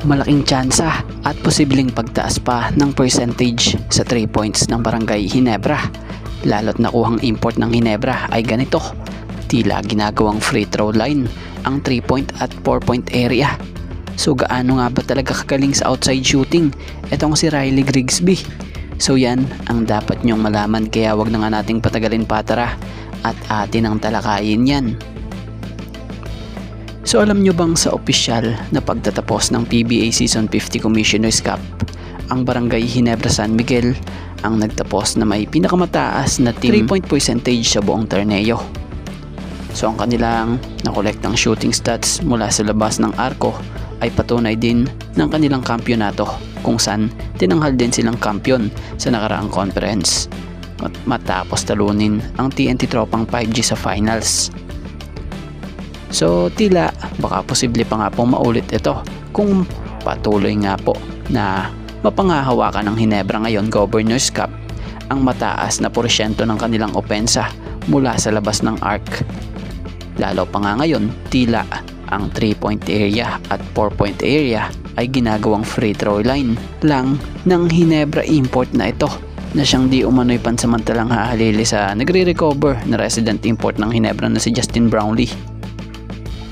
malaking tsansa at posibleng pagtaas pa ng percentage sa 3 points ng Barangay Ginebra. Lalo't nakuhang import ng Ginebra ay ganito, tila ginagawang free throw line ang 3 point at 4 point area. So gaano nga ba talaga kagaling sa outside shooting etong si Riley Grigsby? So yan ang dapat nyong malaman, kaya wag na nga nating patagalin pa, tara at atin ang talakayin yan. So alam nyo bang sa opisyal na pagtatapos ng PBA Season 50 Commissioner's Cup, ang Barangay Ginebra San Miguel ang nagtapos na may pinakamataas na 3 point percentage sa buong torneo. So ang kanilang nakolektang shooting stats mula sa labas ng arko ay patunay din ng kanilang kampyonato, kung saan tinanghal din silang kampiyon sa nakaraang conference matapos talunin ang TNT Tropang 5G sa finals. So tila baka posible pa nga pong maulit ito kung patuloy nga po na mapangahawakan ng Ginebra ngayon Governor's Cup ang mataas na porsyento ng kanilang opensa mula sa labas ng arc. Lalo pa nga ngayon, tila ang 3-point area at 4-point area ay ginagawang free throw line lang ng Ginebra import na ito, na siyang di umano'y pansamantalang hahalili sa nagre-recover na resident import ng Ginebra na si Justin Brownlee.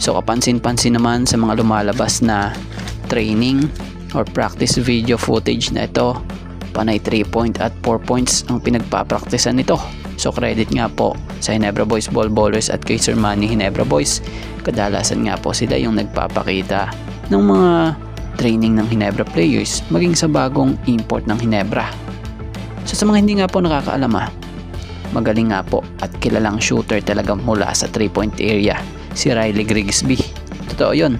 So kapansin-pansin naman sa mga lumalabas na training or practice video footage na ito, panay 3 point at 4 points ang pinagpapraktisan nito. So credit nga po sa Ginebra Boys Ball Ballers at kay Sir Manny Ginebra Boys. Kadalasan nga po sila yung nagpapakita ng mga training ng Ginebra players maging sa bagong import ng Ginebra. So sa mga hindi nga po nakakaalam, magaling nga po at kilalang shooter talaga mula sa 3-point area si Riley Grigsby. Totoo yun.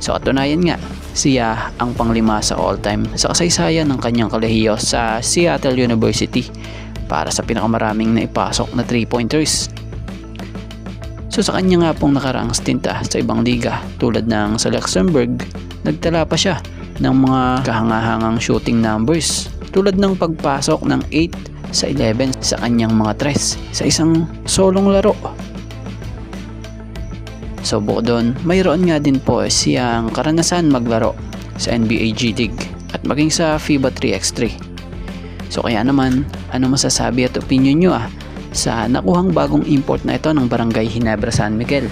So katunayan nga, siya ang panglima sa all-time sa kasaysayan ng kanyang kolehiyo sa Seattle University para sa pinakamaraming naipasok na 3-pointers. So sa kanya nga pong nakaraang stint sa ibang liga tulad ng sa Luxembourg, nagtala pa siya ng mga kahangahangang shooting numbers tulad ng pagpasok ng 8 sa 11 sa kanyang mga tres sa isang solong laro. So bukod doon, mayroon nga din po siyang karanasan maglaro sa NBA G League at maging sa FIBA 3x3. So kaya naman, ano masasabi at opinion nyo sa nakuhang bagong import na ito ng Barangay Ginebra San Miguel?